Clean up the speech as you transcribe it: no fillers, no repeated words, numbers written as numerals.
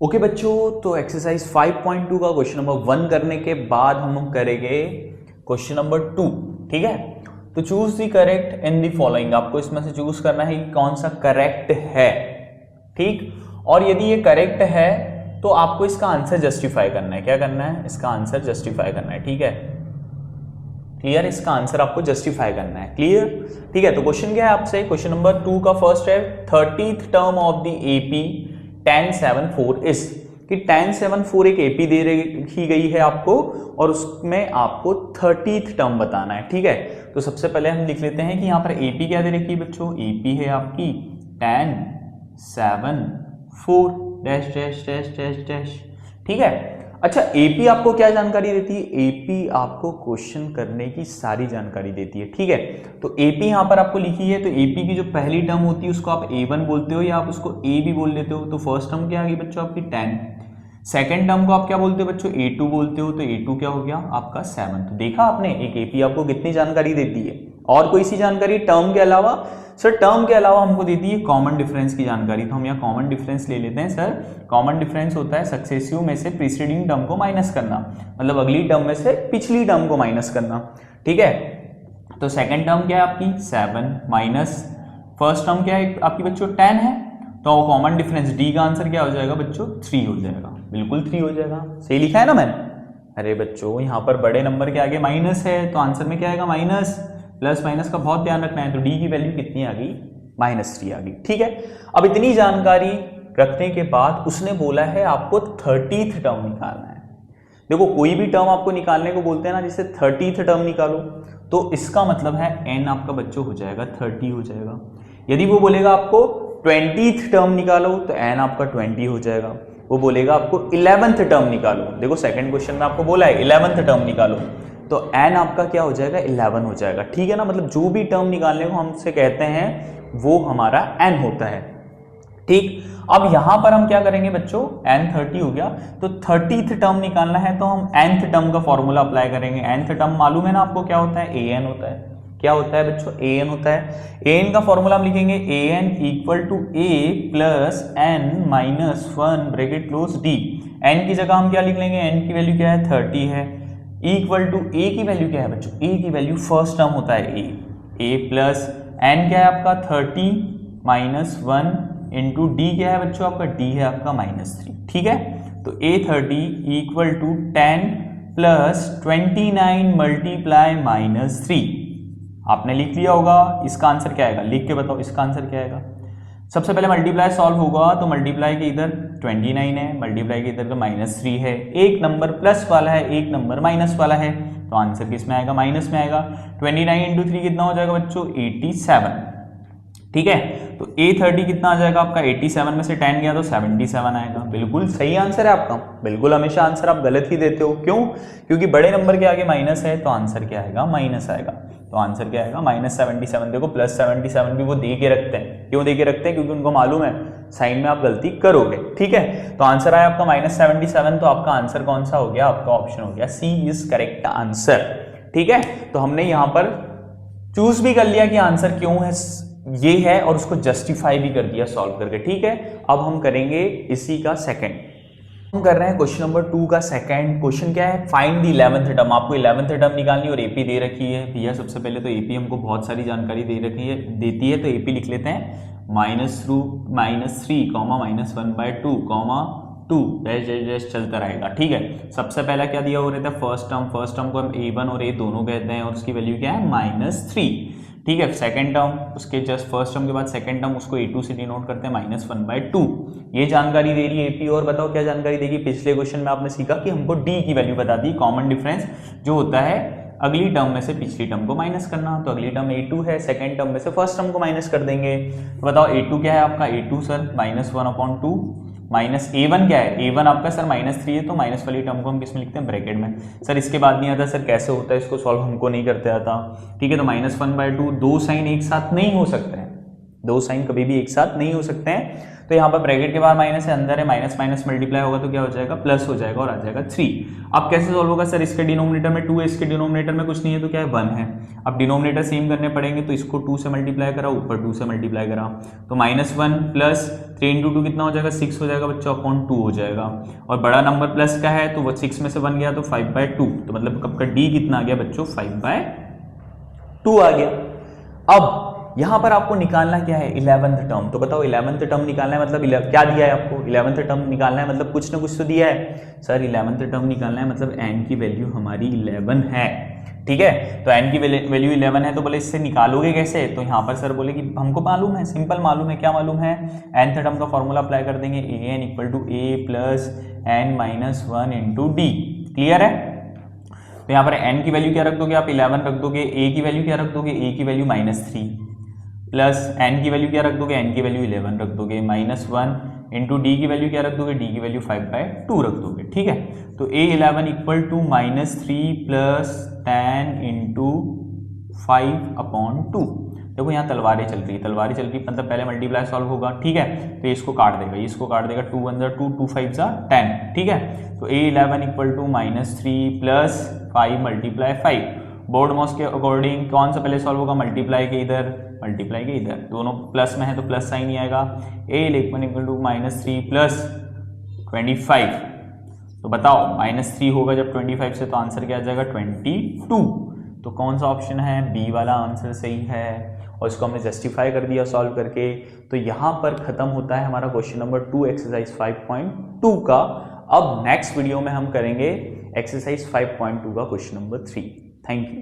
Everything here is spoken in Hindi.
ओके बच्चों, तो एक्सरसाइज 5.2 का क्वेश्चन नंबर 1 करने के बाद हम करेंगे क्वेश्चन नंबर 2। ठीक है, तो choose the correct in the following. आपको इसमें से चूज करना है कि कौन सा करेक्ट है। ठीक, और यदि ये करेक्ट है तो आपको इसका आंसर जस्टिफाई करना है। क्या करना है? इसका आंसर जस्टिफाई करना है। ठीक है, क्लियर? इसका आंसर आपको जस्टिफाई करना है। क्लियर? ठीक है, तो क्वेश्चन क्या है आपसे? क्वेश्चन नंबर 2 का फर्स्ट है 30th term of the AP tan 7 4 is कि tan 7 4 एक एपी दे रखी गई है आपको और उसमें आपको 30th टर्म बताना है। ठीक है, तो सबसे पहले हम लिख लेते हैं कि यहाँ पर एपी क्या दे रखी है बच्चों? एपी है आपकी tan 7 4 dash dash dash dash dash. ठीक है, अच्छा एपी आपको क्या जानकारी देती है? एपी आपको क्वेश्चन करने की सारी जानकारी देती है। ठीक है, तो एपी यहां पर आपको लिखी है, तो एपी की जो पहली टर्म होती है उसको आप A1 बोलते हो या आप उसको ए भी बोल देते हो। तो फर्स्ट टर्म क्या आ गई बच्चों? आपकी 10। सेकेंड टर्म को आप क्या बोलते हो बच्चों? A2 बोलते हो। तो A2 क्या हो गया? आपका 7। तो देखा आपने, एक एपी आपको कितनी जानकारी देती है। और कोई सी जानकारी टर्म के अलावा? सर टर्म के अलावा हमको देती है कॉमन डिफरेंस की जानकारी। तो हम यहाँ कॉमन डिफरेंस ले लेते हैं। सर कॉमन डिफरेंस होता है सक्सेसिव में से प्रीसीडिंग टर्म को माइनस करना, मतलब अगली टर्म में से पिछली टर्म को माइनस करना। ठीक है, तो सेकंड टर्म क्या है आपकी? 7 माइनस फर्स्ट टर्म क्या है आपकी बच्चों? 10 है। तो कॉमन डिफरेंस डी का आंसर क्या हो जाएगा बच्चों? 3 हो जाएगा। बिल्कुल 3 हो जाएगा। सही लिखा है ना मैंने? अरे बच्चों यहाँ पर बड़े नंबर के आगे माइनस है तो आंसर में क्या आएगा? माइनस। प्लस माइनस का बहुत ध्यान रखना है। तो डी की वैल्यू कितनी आ गई? -3 आ गई। ठीक है, अब इतनी जानकारी रखने के बाद उसने बोला है आपको 30th टर्म निकालना है। देखो कोई भी टर्म आपको निकालने को बोलते हैं ना, जैसे 30th टर्म निकालो, तो इसका मतलब है n आपका बच्चों हो जाएगा 30 हो जाएगा। यदि वो बोलेगा आपको 20th टर्म निकालो तो n आपका 20 हो जाएगा। वो बोलेगा आपको 11th टर्म निकालो, देखो सेकंड क्वेश्चन में आपको बोला है 11th टर्म निकालो, तो n आपका क्या हो जाएगा? 11 हो जाएगा। ठीक है ना, मतलब जो भी टर्म निकालने को हमसे कहते हैं वो हमारा n होता है। ठीक, अब यहां पर हम क्या करेंगे बच्चों? n 30 हो गया, तो 30th टर्म निकालना है तो हम nth टर्म का फॉर्मूला अप्लाई करेंगे। nth टर्म मालूम है ना आपको क्या होता है? an होता है। क्या होता है बच्चों? an होता है। an का फॉर्मूला हम लिखेंगे an equal to a plus n minus 1 bracket close d। n की जगह हम क्या लिख लेंगे? n की वैल्यू क्या है? 30 है। इक्वल टू a की वैल्यू क्या है बच्चों? a की वैल्यू फर्स्ट टर्म होता है a प्लस n क्या है आपका? 30 माइनस 1 इंटू डी क्या है बच्चों? आपका डी है आपका -3। ठीक है, तो A30 equal to 10 plus 29 multiply -3। आपने लिख लिया होगा। इसका आंसर क्या आएगा? लिख के बताओ इसका आंसर क्या आएगा। सबसे पहले मल्टीप्लाई सॉल्व होगा तो मल्टीप्लाई के इधर 29 है, मल्टीप्लाई के इधर तो -3 है। एक नंबर प्लस वाला है, एक नंबर माइनस वाला है, तो आंसर किस में आएगा? माइनस में आएगा। 29 इंटू 3 कितना हो जाएगा बच्चों? 87। ठीक है, तो A30 कितना आ जाएगा आपका? 87 में से 10 गया तो 77 आएगा। बिल्कुल सही आंसर है आपका। बिल्कुल हमेशा आंसर आप गलत ही देते हो। क्यों? क्योंकि बड़े नंबर के आगे माइनस है तो आंसर क्या आएगा? माइनस आएगा। तो आंसर क्या आएगा? -77। देखो +77 भी वो दे के रखते हैं। क्यों दे के रखते हैं? क्योंकि उनको मालूम है साइन में आप गलती करोगे। ठीक है, तो आंसर आया आपका -77। तो आपका आंसर कौन सा हो गया? आपका ऑप्शन हो गया सी इज करेक्ट आंसर। ठीक है, तो हमने यहां पर चूज भी कर लिया कि आंसर क्यों है ये है और उसको जस्टिफाई भी कर दिया सॉल्व करके। ठीक है, अब हम करेंगे इसी का सेकंड। हम कर रहे हैं क्वेश्चन नंबर 2 का सेकंड। क्वेश्चन क्या है? Find the 11th term. आपको 11th टर्म निकालनी और एपी दे रखी है भैया। सबसे पहले तो एपी हमको बहुत सारी जानकारी दे रखी है, देती है, तो एपी लिख लेते हैं -3 -1/2 2 डैश चलता रहेगा। ठीक है, सबसे पहला क्या दिया हो रहा था? फर्स्ट टर्म को हम A1 और A दोनों कहते हैं और उसकी वैल्यू क्या है? -3। ठीक है, सेकंड टर्म उसके जस्ट फर्स्ट टर्म के बाद सेकंड टर्म उसको A2 से डिनोट करते हैं -1/2। ये जानकारी दे रही है एपी। और बताओ क्या जानकारी देगी? पिछले क्वेश्चन में आपने सीखा कि हमको डी की वैल्यू बता दी। कॉमन डिफरेंस जो होता है अगली टर्म में से पिछली टर्म को माइनस करना, तो अगली टर्म A2 है, सेकंड टर्म में से फर्स्ट टर्म को माइनस कर देंगे। तो बताओ A2 क्या है आपका? A2 सर -1/2 माइनस A1 क्या है? A1 आपका सर -3 है, तो माइनस वाली टर्म को हम किसमें लिखते हैं? ब्रैकेट में। सर इसके बाद नहीं आता सर, कैसे होता है इसको सॉल्व? हमको नहीं करते आता। ठीक है, तो -1/2 दो साइन एक साथ नहीं हो सकते हैं। दो साइन कभी भी एक साथ नहीं हो सकते हैं। तो यहाँ पर ब्रैकेट के बाहर माइनस है, अंदर है, माइनस माइनस मल्टीप्लाई होगा तो क्या हो जाएगा, प्लस हो जाएगा और आ जाएगा 3। अब कैसे सॉल्व होगा सर, इसके डिनोमिनेटर में 2 है, इसके डिनोमिनेटर में कुछ नहीं है तो क्या है 1 है। अब डिनोमिनेटर सेम करने पड़ेंगे तो इसको 2 से मल्टीप्लाई करा, ऊपर 2 से मल्टीप्लाई करा, तो -1 प्लस 3 इंटू 2 कितना हो जाएगा, 6 हो जाएगा बच्चों, अपॉन 2 हो जाएगा। और बड़ा नंबर प्लस का है तो वो 6 में से 1 गया तो 5/2, तो मतलब कब का डी कितना आ गया बच्चों, 5/2 आ गया। अब यहां पर आपको निकालना क्या है, 11th टर्म। तो बताओ 11th टर्म निकालना है मतलब क्या दिया है आपको, 11th टर्म निकालना है मतलब कुछ ना कुछ तो दिया है सर। 11th टर्म निकालना है मतलब n की वैल्यू हमारी 11 है, ठीक है। तो n की वैल्यू 11 है तो बोले इससे निकालोगे कैसे, तो यहाँ पर सर बोले कि हमको मालूम है, सिंपल मालूम है, क्या मालूम है, nth टर्म का फॉर्मूला अप्लाई कर देंगे, an = a plus n-1 into D. Clear है। तो यहाँ पर n की वैल्यू क्या रख दोगे आप, 11 रख दोगे, a की वैल्यू क्या रख दोगे, a की वैल्यू -3 प्लस n की वैल्यू क्या रख दोगे, n की वैल्यू 11 रख दोगे, -1 इंटू डी की वैल्यू क्या रख दोगे, डी की वैल्यू 5/2 रख दोगे, ठीक है। तो a11 = -3 प्लस 10 इंटू 5/2। देखो यहाँ तलवारें चल रही है मतलब पहले मल्टीप्लाई सॉल्व होगा, ठीक है। तो इसको काट देगा, इसको काट देगा, 2 1 2 2 5 10, ठीक है। तो a11 = -3 प्लस 5 × 5। बोर्ड मॉस के अकॉर्डिंग कौन सा पहले सॉल्व होगा, मल्टीप्लाई के इधर, दोनों प्लस में है तो प्लस साइन ही आएगा। a11 = -3 plus 25। तो बताओ -3 होगा जब 25 से तो आंसर क्या आ जाएगा, 22। तो कौन सा ऑप्शन है, बी वाला आंसर सही है। और इसको हमने जस्टिफाई कर दिया सॉल्व करके। तो यहाँ पर खत्म होता है हमारा क्वेश्चन नंबर 2 एक्सरसाइज 5.2 का। अब नेक्स्ट वीडियो में हम करेंगे एक्सरसाइज 5.2 का क्वेश्चन नंबर 3। Thank you.